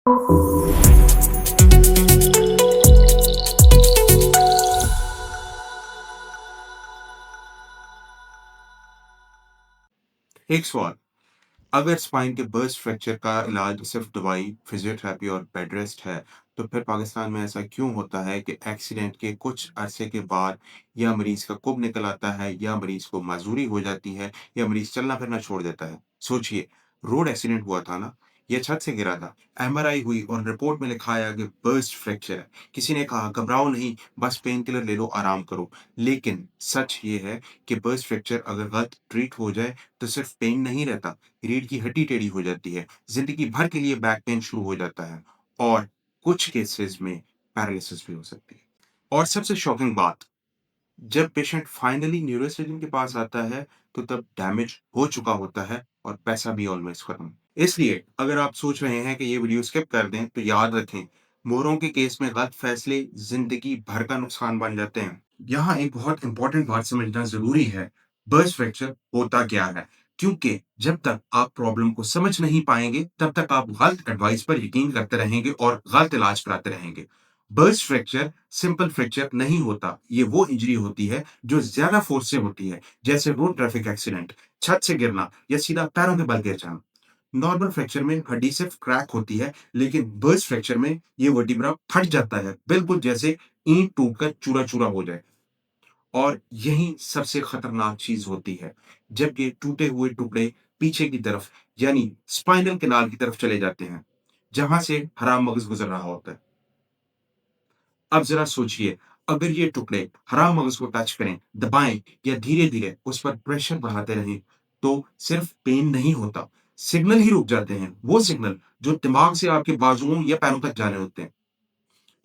एक सवाल, अगर स्पाइन के बर्स्ट फ्रैक्चर का इलाज सिर्फ दवाई, फिजियोथेरेपी और बेड रेस्ट है, तो फिर पाकिस्तान में ऐसा क्यों होता है कि एक्सीडेंट के कुछ अरसे के बाद या मरीज का कुब निकल आता है, या मरीज को माजूरी हो जाती है, या मरीज चलना फिरना छोड़ देता है? सोचिए, रोड एक्सीडेंट हुआ था ना, या छत से गिरा था, एमआरआई हुई और रिपोर्ट में लिखा आया कि बर्स्ट फ्रैक्चर है। किसी ने कहा घबराओ नहीं, बस पेन किलर ले लो, आराम करो। लेकिन सच ये है कि बर्स्ट फ्रैक्चर अगर गलत ट्रीट हो जाए तो सिर्फ पेन नहीं रहता, रीढ़ की हड्डी टेढ़ी हो जाती है, जिंदगी भर के लिए बैक पेन शुरू हो जाता है, और कुछ केसेस में पैरालिसिस भी हो सकती है। और सबसे शॉकिंग बात, जब पेशेंट फाइनली न्यूरोसर्जन के पास आता है, तो तब डैमेज हो चुका होता है और पैसा भी ऑलमोस्ट खत्म। इसलिए अगर आप सोच रहे हैं कि ये वीडियो स्किप कर दें, तो याद रखें, मोरों के केस में गलत फैसले जिंदगी भर का नुकसान बन जाते हैं। यहाँ एक बहुत इंपॉर्टेंट बात समझना जरूरी है, बर्स्ट फ्रैक्चर होता क्या है, क्योंकि जब तक आप प्रॉब्लम को समझ नहीं पाएंगे, तब तक आप गलत एडवाइस पर यकीन करते रहेंगे और गलत इलाज कराते रहेंगे। बर्स्ट फ्रैक्चर सिंपल फ्रैक्चर नहीं होता, ये वो इंजरी होती है जो ज्यादा फोर्स से होती है, जैसे रोड ट्रैफिक एक्सीडेंट, छत से गिरना या सीधा पैरों के बल गिर जाना। नॉर्मल फ्रैक्चर में हड्डी सिर्फ क्रैक होती है, लेकिन बर्स्ट फ्रैक्चर में ये वर्टिब्रा फट जाता है, बिल्कुल जैसे ईंट टूटकर चूरा चूरा हो जाए। और यही सबसे खतरनाक चीज होती है, जब ये टूटे हुए टुकड़े पीछे की तरफ, यानी स्पाइनल कैनाल की तरफ चले जाते हैं, जहां से हराम मगज गुजर रहा होता है। अब जरा सोचिए, अगर ये टुकड़े हराम मगज को टच करें, दबाएं या धीरे धीरे उस पर प्रेशर बढ़ाते रहें, तो सिर्फ पेन नहीं होता, सिग्नल ही रुक जाते हैं, वो सिग्नल जो दिमाग से आपके बाजुओं या पैरों तक जाने होते हैं।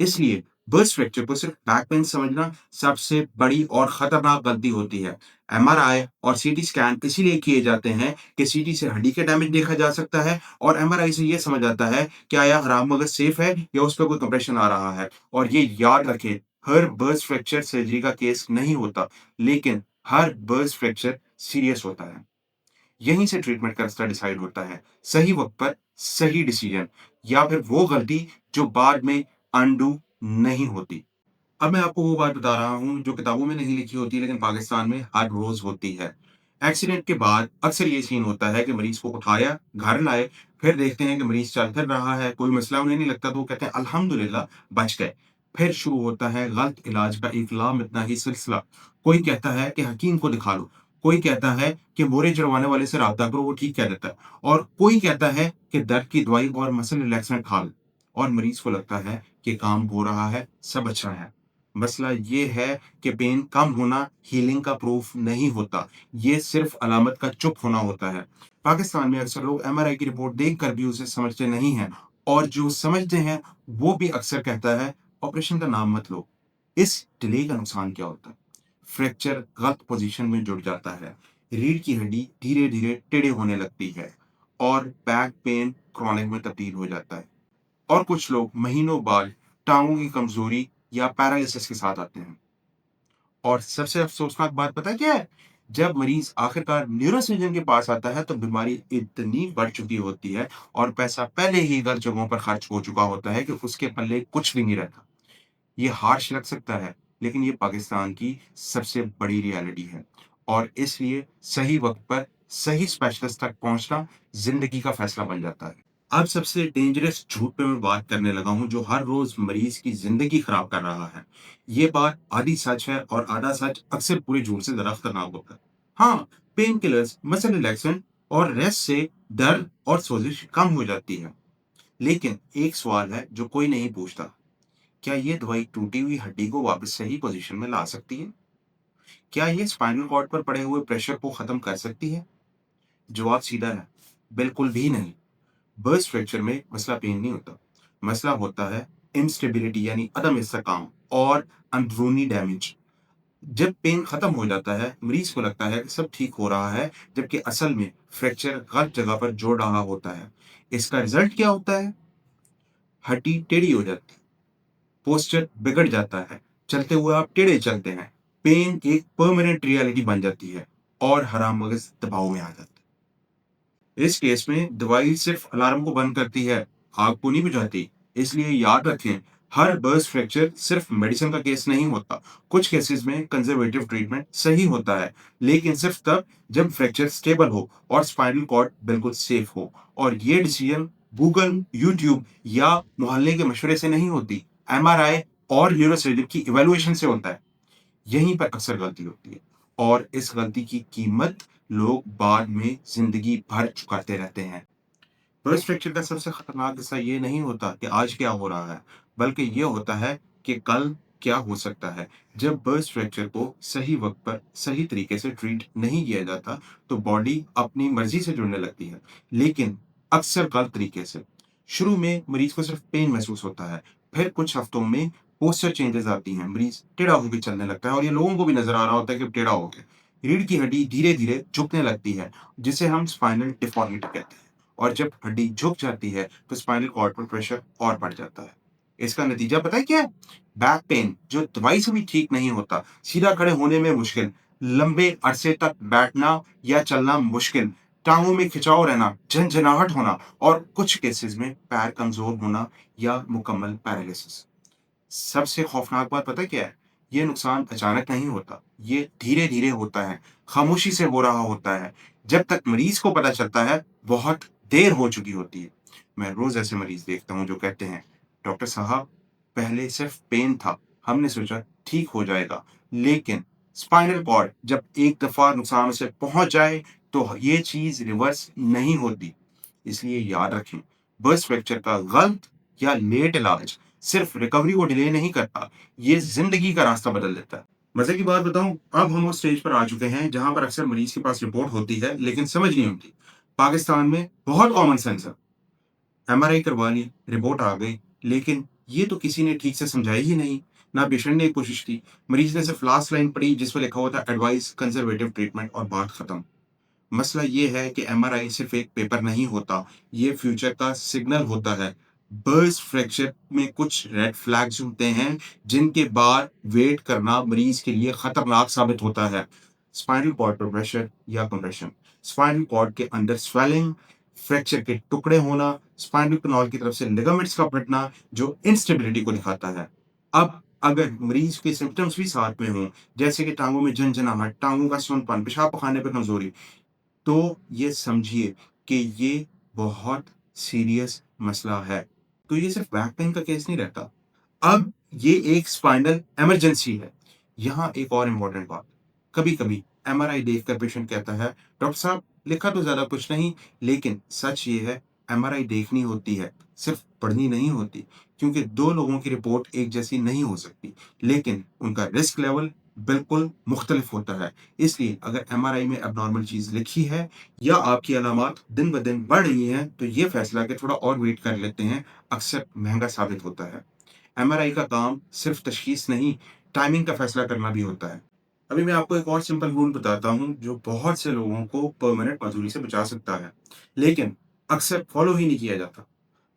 इसलिए बर्स्ट फ्रैक्चर को सिर्फ बैक पेन समझना सबसे बड़ी और खतरनाक गलती होती है। एमआरआई और सीटी स्कैन इसीलिए किए जाते हैं कि सीटी से हड्डी का डैमेज देखा जा सकता है, और एमआरआई से यह समझ आता है कि आया हराम मगज सेफ है या उस पर कोई कंप्रेशन आ रहा है। और ये याद रखें, हर बर्स्ट फ्रैक्चर सर्जरी का केस नहीं होता, लेकिन हर बर्स्ट फ्रैक्चर सीरियस होता है। यहीं से ट्रीटमेंट का रास्ता डिसाइड होता है, सही वक्त पर सही डिसीजन, या फिर वो गलती जो बाद में अनडू नहीं होती। अब मैं आपको वो बात बता रहा हूँ जो किताबों में नहीं लिखी होती, लेकिन पाकिस्तान में हर रोज होती है। एक्सीडेंट के बाद अक्सर ये सीन होता है कि मरीज को उठाया, घर लाए, फिर देखते हैं कि मरीज चल फिर रहा है, कोई मसला उन्हें नहीं लगता, तो वो कहते हैं अल्हम्दुलिल्लाह बच गए। फिर शुरू होता है गलत इलाज का एक लामितना ही सिलसिला। कोई कहता है कि हकीम को दिखा लो, कोई कहता है कि मोरे चढ़वाने वाले से राब्ता करो, वो ठीक कह देता है, और कोई कहता है कि दर्द की दवाई और मसल रिलैक्सेंट खा लो। और मरीज को लगता है कि काम हो रहा है, सब अच्छा है। मसला ये है कि पेन कम होना हीलिंग का प्रूफ नहीं होता, ये सिर्फ अलामत का चुप होना होता है। पाकिस्तान में अक्सर लोग एमआरआई की रिपोर्ट देखकर भी उसे समझते नहीं हैं, और जो समझते हैं वो भी अक्सर कहता है ऑपरेशन का नाम मत लो। इस डिले का नुकसान क्या होता है? फ्रैक्चर गलत पोजीशन में जुड़ जाता है, रीढ़ की हड्डी धीरे धीरे टेढ़े होने लगती है, और बैक पेन क्रॉनिक में तब्दील हो जाता है। और कुछ लोग महीनों बाद टांगों की कमजोरी या पैरालिसिस के साथ आते हैं। और सबसे अफसोसनाक बात पता है क्या है? जब मरीज आखिरकार न्यूरोसर्जन के पास आता है, तो बीमारी इतनी बढ़ चुकी होती है और पैसा पहले ही गलत जगहों पर खर्च हो चुका होता है कि उसके पल्ले कुछ भी नहीं रहता। ये हार्श लग सकता है, लेकिन ये पाकिस्तान की सबसे बड़ी रियलिटी है, और इसलिए सही वक्त पर सही स्पेशलिस्ट तक पहुंचना जिंदगी का फैसला बन जाता है। अब सबसे डेंजरस झूठ पे मैं बात करने लगा हूं, जो हर रोज मरीज की जिंदगी खराब कर रहा है। ये बात आधी सच है और आधा सच अक्सर पूरे झूठ से ज्यादा खतरनाक होता है। हाँ, पेन किलर्स, मसल रिलैक्सेंट और रेस्ट से दर्द और सोजिश कम हो जाती है, लेकिन एक सवाल है जो कोई नहीं पूछता, क्या ये दवाई टूटी हुई हड्डी को वापस सही पोजीशन में ला सकती है? क्या ये स्पाइनल कॉर्ड पर पड़े हुए प्रेशर को खत्म कर सकती है? जवाब सीधा है, बिल्कुल भी नहीं। बर्स्ट फ्रैक्चर में मसला पेन नहीं होता, मसला होता है इंस्टेबिलिटी, यानी अदम इस्तेकाम और अंदरूनी डैमेज। जब पेन खत्म हो जाता है, मरीज को लगता है कि सब ठीक हो रहा है, जबकि असल में फ्रैक्चर गलत जगह पर जोड़ रहा होता है। इसका रिजल्ट क्या होता है? हड्डी टेढ़ी हो जाती है, पोस्चर बिगड़ जाता है, चलते हुए आप टेढ़े चलते हैं, पेन एक परमानेंट रियलिटी बन जाती है, और हराम मगज दबाव में आ जाता है। इस केस में दवाई सिर्फ अलार्म को बंद करती है, आग को नहीं बुझाती। इसलिए याद रखें, हर बर्स्ट फ्रैक्चर सिर्फ मेडिसिन का केस नहीं होता। कुछ केसेस में कंजर्वेटिव ट्रीटमेंट सही होता है, लेकिन सिर्फ तब जब फ्रैक्चर स्टेबल हो और स्पाइनल कॉर्ड बिल्कुल सेफ हो। और ये डिसीजन गूगल, यूट्यूब या मोहल्ले के मशवरे से नहीं होती, एमआरआई और न्यूरोसर्जन की इवैल्यूएशन से होता है। यहीं पर अक्सर गलती होती है, और इस गलती की कीमत लोग बाद में जिंदगी भर चुकाते रहते हैं। बर्स्ट फ्रैक्चर का सबसे खतरनाक हिस्सा ये नहीं होता कि आज क्या हो रहा है, बल्कि ये होता है कि कल क्या हो सकता है। जब बर्स्ट फ्रैक्चर को सही वक्त पर सही तरीके से ट्रीट नहीं किया जाता, तो बॉडी अपनी मर्जी से जुड़ने लगती है, लेकिन अक्सर गलत तरीके से। शुरू में मरीज को सिर्फ पेन महसूस होता है, फिर कुछ हफ्तों में पोस्चर चेंजेस आती हैं, मरीज टेढ़ा होकर चलने लगता है, और ये लोगों को भी नजर आ रहा होता है कि टेढ़ा हो गया। रीढ़ की हड्डी धीरे धीरे झुकने लगती है, जिसे हम स्पाइनल डिफॉर्मिटी कहते हैं। और जब हड्डी झुक जाती है, तो स्पाइनल कॉर्ड पर प्रेशर और बढ़ जाता है। इसका नतीजा पता है क्या है? बैक पेन, जो दवाई से भी ठीक नहीं होता, सीधा खड़े होने में मुश्किल, लंबे अरसे तक बैठना या चलना मुश्किल, टांगों में खिंचाव रहना, झंझनाहट होना, और कुछ केसेस में पैर कमजोर होना या मुकम्मल पैरालिसिस। सबसे खौफनाक बात पता है क्या है? ये नुकसान अचानक नहीं होता, ये धीरे-धीरे होता है, खामोशी से हो रहा होता है। जब तक मरीज को पता चलता है, बहुत देर हो चुकी होती है। मैं रोज़ ऐसे मरीज देखता हूँ जो कहते हैं, "डॉक्टर साहब, पहले सिर्फ पेन था, हमने सोचा ठीक हो जाएगा, लेकिन स्पाइनल कॉर्ड जब एक दफ़ा नुकसान उसे पहुँच जाए, तो ये चीज़ रिवर्स नहीं होती।" इसलिए याद रखें, बर्स्ट फ्रैक्चर का गलत या लेट इलाज सिर्फ रिकवरी को डिले नहीं करता, ये जिंदगी का रास्ता बदल देता है। मजे की बात बताऊं, अब हम उस स्टेज पर आ चुके हैं जहां पर अक्सर मरीज के पास रिपोर्ट होती है, लेकिन समझ नहीं होती। पाकिस्तान में बहुत कॉमन सेंस है, एमआरआई करवा ली, रिपोर्ट आ गई, लेकिन ये तो किसी ने ठीक से समझाई ही नहीं, ना पेशेंट ने कोशिश की। मरीज ने सिर्फ लास्ट लाइन पढ़ी जिस पर लिखा हुआ था एडवाइस कंजर्वेटिव ट्रीटमेंट, और बात खत्म। मसला ये है कि एमआरआई सिर्फ एक पेपर नहीं होता, ये फ्यूचर का सिग्नल होता है। बर्स्ट फ्रैक्चर में कुछ रेड फ्लैग्स होते हैं, जिनके बाद वेट करना मरीज के लिए खतरनाक साबित होता है। स्पाइनल कॉर्ड पर प्रेशर या कंप्रेशन, स्पाइनल कॉर्ड के अंदर स्वेलिंग, फ्रैक्चर के टुकड़े होना, स्पाइनल कनाल की तरफ से लिगामेंट्स का फटना, जो इंस्टेबिलिटी को दिखाता है। अब अगर मरीज के सिम्टम्स भी साथ में हों, जैसे कि टांगों में झंझनाहट, टांगों का सूनपन, पेशाब पखाने पर कमजोरी, तो ये समझिए कि ये बहुत सीरियस मसला है। तो ये सिर्फ बैक पेन का केस नहीं रहता। अब ये एक स्पाइनल इमरजेंसी है। यहाँ एक और इम्पोर्टेंट बात, कभी-कभी एमआरआई देखकर पेशेंट कहता है, "डॉक्टर साहब, लिखा तो ज़्यादा कुछ नहीं।" लेकिन सच ये है, एमआरआई देखनी होती है, सिर्फ पढ़नी नहीं होती। क्योंकि 2 लोगों की रिपोर्ट एक जैसी नहीं हो सकती, लेकिन उनका रिस्क लेवल बिल्कुल मुख्तलिफ होता है। इसलिए अगर एमआरआई में एब्नॉर्मल चीज़ लिखी है या आपकी अलामात दिन-ब-दिन बढ़ रही हैं, तो ये फैसला कि थोड़ा और वेट कर लेते हैं, अक्सर महँगा साबित होता है। एमआरआई का काम सिर्फ तशखीस नहीं, टाइमिंग का फैसला करना भी होता है। अभी मैं आपको एक और सिंपल रूल बताता हूँ, जो बहुत से लोगों को परमानेंट मजदूरी से बचा सकता है, लेकिन अक्सर फॉलो ही नहीं किया जाता।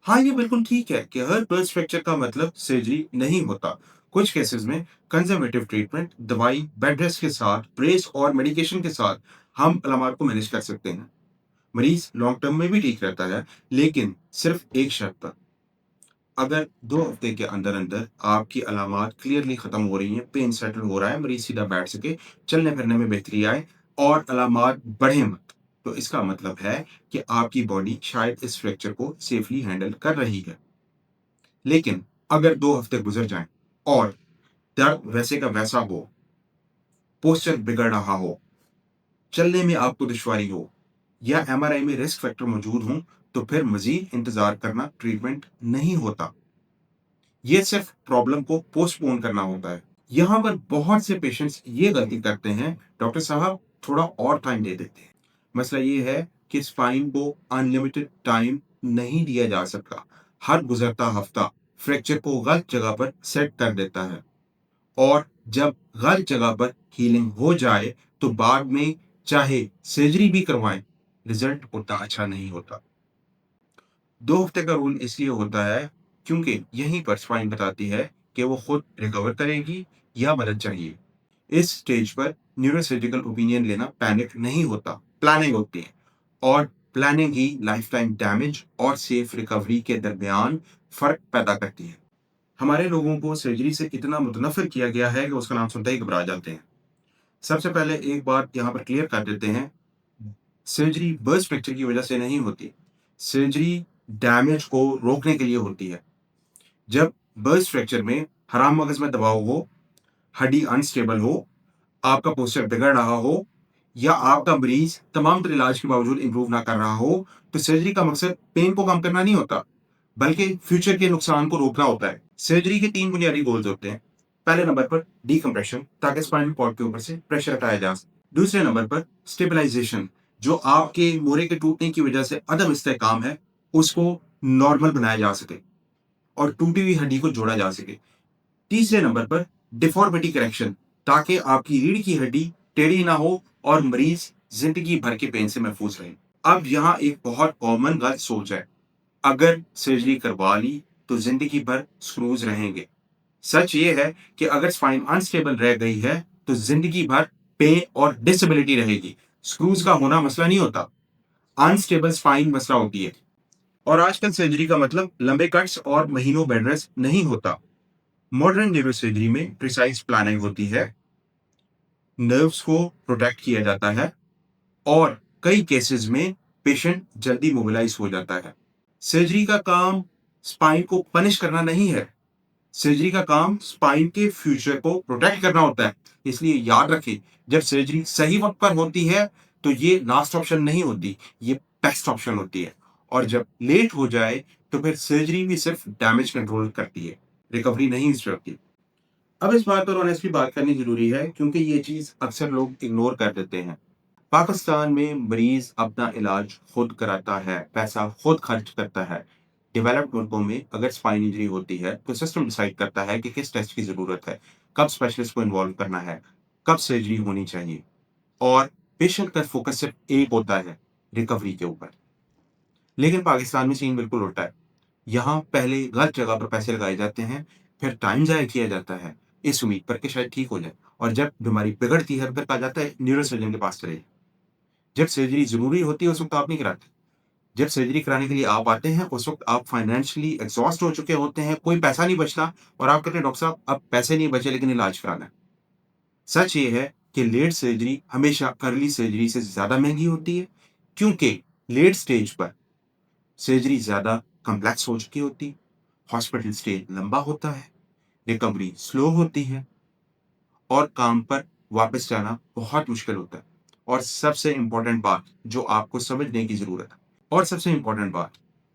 हाँ, ये बिल्कुल ठीक है कि हर बर्स्ट फ्रैक्चर का मतलब सर्जरी नहीं होता। कुछ केसेस में कंजर्वेटिव ट्रीटमेंट, दवाई, बेड रेस्ट के साथ, ब्रेस और मेडिकेशन के साथ हम अलामात को मैनेज कर सकते हैं। मरीज लॉन्ग टर्म में भी ठीक रहता है, लेकिन सिर्फ एक शर्त पर। अगर 2 हफ्ते के अंदर-अंदर आपकी अलामात क्लियरली खत्म हो रही हैं, पेन सेटल हो रहा है, मरीज सीधा बैठ सके, चलने-फिरने में बेहतरी आए और अलामात बढ़े मत, तो इसका मतलब है कि आपकी बॉडी शायद इस फ्रैक्चर को सेफली हैंडल कर रही है। लेकिन अगर 2 हफ्ते गुज़र जाएँ और दर्द वैसे का वैसा हो, पोस्चर बिगड़ रहा हो, चलने में आपको दुश्वारी हो, या एमआरआई में रिस्क फैक्टर मौजूद हों, तो फिर मज़ीद इंतज़ार करना ट्रीटमेंट नहीं होता। ये सिर्फ प्रॉब्लम को पोस्टपोन करना होता है। यहाँ पर बहुत से पेशेंट्स ये गलती करते हैं, "डॉक्टर साहब, थोड़ा और टाइम दे देते हैं।" मसला ये है कि स्पाइन को अनलिमिटेड टाइम नहीं दिया जा सकता। हर गुज़रता हफ्ता फ्रैक्चर को गलत जगह पर सेट कर देता है, और जब गलत जगह पर हीलिंग हो जाए, तो बाद में चाहे सर्जरी भी करवाएँ, रिज़ल्ट उतना अच्छा नहीं होता। 2 हफ्ते का रूल इसलिए होता है, क्योंकि यहीं पर स्पाइन बताती है कि वो खुद रिकवर करेगी या मदद चाहिए। इस स्टेज पर न्यूरोसर्जिकल ओपिनियन लेना पैनिक नहीं होता, प्लानिंग होती है। और प्लानिंग ही लाइफ टाइम डैमेज और सेफ रिकवरी के दरमियान फ़र्क पैदा करती है। हमारे लोगों को सर्जरी से इतना मुतनफ़िर किया गया है कि उसका नाम सुनते ही घबरा जाते हैं। सबसे पहले एक बात यहाँ पर क्लियर कर देते हैं, सर्जरी बर्स्ट फ्रैक्चर की वजह से नहीं होती। सर्जरी डैमेज को रोकने के लिए होती है। जब बर्स्ट फ्रैक्चर में हराम मगज में दबाव हो, हड्डी अनस्टेबल हो, आपका पोस्चर बिगड़ रहा हो या आपका मरीज तमाम तर इलाज के बावजूद इंप्रूव ना कर रहा हो, तो सर्जरी का मकसद पेन को कम करना नहीं होता, बल्कि फ्यूचर के नुकसान को रोकना होता है। सर्जरी के 3 बुनियादी गोल्स होते हैं। पहले नंबर पर डिकम्प्रेशन, ताकि स्पाइनल कॉर्ड के ऊपर से प्रेशर हटाया जा सके। दूसरे नंबर पर स्टेबलाइजेशन, जो आपके मोरे के टूटने की वजह से अदम इस्तेहकाम है, उसको नॉर्मल बनाया जा सके और टूटी हुई हड्डी को जोड़ा जा सके। तीसरे नंबर पर डिफॉर्मिटी करेक्शन, ताकि आपकी रीढ़ की हड्डी टेढ़ी ना हो और मरीज जिंदगी भर के पेन से महफूज रहे। अब यहाँ एक बहुत कॉमन गलत सोच है, अगर सर्जरी करवा ली तो जिंदगी भर स्क्रूज रहेंगे। सच ये है कि अगर स्पाइन अनस्टेबल रह गई है तो जिंदगी भर पेन और डिसेबिलिटी रहेगी। स्क्रूज का होना मसला नहीं होता, अनस्टेबल स्पाइन मसला होती है। और आजकल सर्जरी का मतलब लंबे कट्स और महीनों बेड रेस्ट नहीं होता। मॉडर्न न्यूरोसर्जरी में प्रिसाइज प्लानिंग होती है, नर्व्स को प्रोटेक्ट किया जाता है और कई केसेस में पेशेंट जल्दी मोबिलाइज हो जाता है। सर्जरी का काम स्पाइन को पनिश करना नहीं है, सर्जरी का काम स्पाइन के फ्यूचर को प्रोटेक्ट करना होता है। इसलिए याद रखें, जब सर्जरी सही वक्त पर होती है तो ये लास्ट ऑप्शन नहीं होती, ये बेस्ट ऑप्शन होती है। और जब लेट हो जाए तो फिर सर्जरी भी सिर्फ डैमेज कंट्रोल करती है, रिकवरी नहीं करती। अब इस बात पर ऑनेस्टली बात करनी जरूरी है, क्योंकि ये चीज अक्सर लोग इग्नोर कर देते हैं। पाकिस्तान में मरीज अपना इलाज खुद कराता है, पैसा खुद खर्च करता है। डेवलप्ड मुल्कों में अगर स्पाइन इंजरी होती है तो सिस्टम डिसाइड करता है कि किस टेस्ट की जरूरत है, कब स्पेशलिस्ट को इन्वॉल्व करना है, कब सर्जरी होनी चाहिए, और पेशेंट का फोकस सिर्फ एक होता है, रिकवरी के ऊपर। लेकिन पाकिस्तान में सीन बिल्कुल उल्टा है। यहाँ पहले गलत जगह पर पैसे लगाए जाते हैं, फिर टाइम ज़ाया किया जाता है इस उम्मीद पर कि शायद ठीक हो जाए, और जब बीमारी बिगड़ती है फिर कहा जाता है न्यूरोसर्जन के पास चले जाइए। जब सर्जरी ज़रूरी होती है उस वक्त आप नहीं कराते। जब सर्जरी कराने के लिए आप आते हैं उस वक्त आप फाइनेंशियली एग्जॉस्ट हो चुके होते हैं, कोई पैसा नहीं बचता और आप कहते हैं डॉक्टर साहब अब पैसे नहीं बचे लेकिन इलाज कराना है। सच ये है कि लेट सर्जरी हमेशा अर्ली सर्जरी से ज़्यादा महंगी होती है, क्योंकि लेट स्टेज पर सर्जरी ज़्यादा कॉम्प्लेक्स हो चुकी होती है, हॉस्पिटल स्टे लंबा होता है, रिकवरी स्लो होती है और काम पर वापस जाना बहुत मुश्किल होता है। और सबसे इम्पोर्टेंट बात जो आपको समझने की ज़रूरत है, और सबसे इम्पोर्टेंट बात,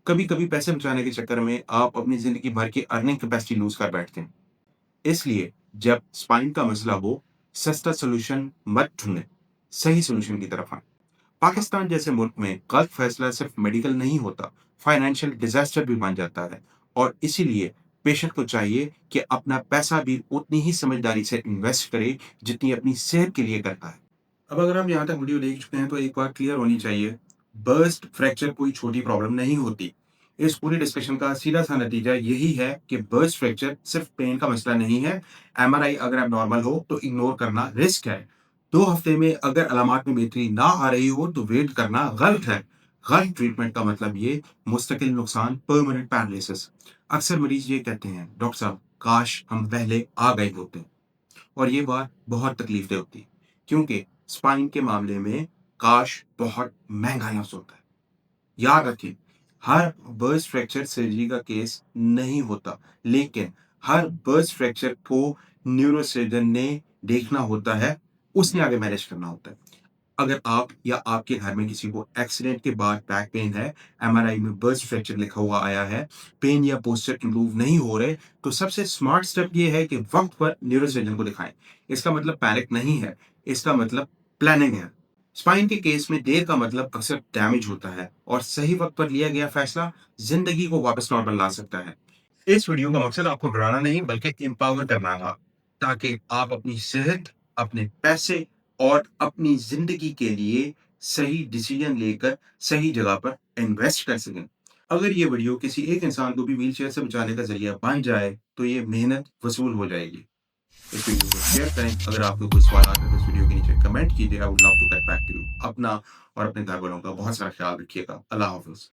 कभी-कभी पैसे बचाने के चक्कर में आप अपनी ज़िंदगी भर की अर्निंग कैपेसिटी लूज़ कर बैठते हैं। इसलिए जब स्पाइन का मसला हो, सस्ता सॉल्यूशन मत ढूँढें, सही सॉल्यूशन की तरफ आएँ। पाकिस्तान जैसे मुल्क में गलत फैसला सिर्फ मेडिकल नहीं होता, फाइनेंशियल डिजास्टर भी बन जाता है। और इसीलिए पेशेंट को चाहिए कि अपना पैसा भी उतनी ही समझदारी से इन्वेस्ट करे जितनी अपनी सेहत के लिए करता है। अब अगर हम यहाँ तक वीडियो देख चुके हैं तो एक बात क्लियर होनी चाहिए, बर्स्ट फ्रैक्चर कोई छोटी प्रॉब्लम नहीं होती। इस पूरी डिस्कशन का सीधा सा नतीजा यही है कि बर्स्ट फ्रैक्चर सिर्फ पेन का मसला नहीं है। एमआरआई अगर आप नॉर्मल हो तो इग्नोर करना रिस्क है। 2 हफ्ते में अगर अलामात में बेहतरी ना आ रही हो तो वेट करना गलत है। गलत ट्रीटमेंट का मतलब ये मुस्तकिल नुकसान, परमानेंट पैरालिसिस। अक्सर मरीज ये कहते हैं, डॉक्टर साहब काश हम पहले आ गए होते। और ये बात बहुत तकलीफ दे होती है, क्योंकि स्पाइन के मामले में काश बहुत महंगा लफ्ज होता है। याद रखें, हर बर्स्ट फ्रैक्चर सर्जरी का केस नहीं होता, लेकिन हर बर्स्ट फ्रैक्चर को न्यूरोसर्जन ने देखना होता है, उसने आगे मैनेज करना होता है। अगर आप या आपके घर में किसी को एक्सीडेंट के बाद बैक पेन है, एमआरआई में बर्स्ट फ्रैक्चर लिखा हुआ आया है, पेन या पोस्चर इंप्रूव नहीं हो रहे, तो सबसे स्मार्ट स्टेप ये है कि वक्त पर न्यूरोसर्जन को दिखाएं। इसका मतलब पैनिक नहीं है, इसका मतलब प्लानिंग है। स्पाइन के केस में देर का मतलब अक्सर डैमेज होता है और सही वक्त पर लिया गया फैसला जिंदगी को वापस नॉर्मल ला सकता है। इस वीडियो का मकसद आपको डराना नहीं बल्कि एम्पावर करना था, ताकि आप अपनी सेहत, अपने पैसे और अपनी जिंदगी के लिए सही डिसीजन लेकर सही जगह पर इन्वेस्ट कर सकें। अगर ये वीडियो किसी एक इंसान को भी व्हीलचेयर से बचाने का जरिया बन जाए तो ये मेहनत वसूल हो जाएगी। इस वीडियो को शेयर करें। अगर आपको कोई सवाल आता है तो इस वीडियो के नीचे कमेंट कीजिए। I would love to get back to you. अपना और अपने घरवालों का बहुत सारा ख्याल रखिएगा। अल्लाह हाफ़िज़।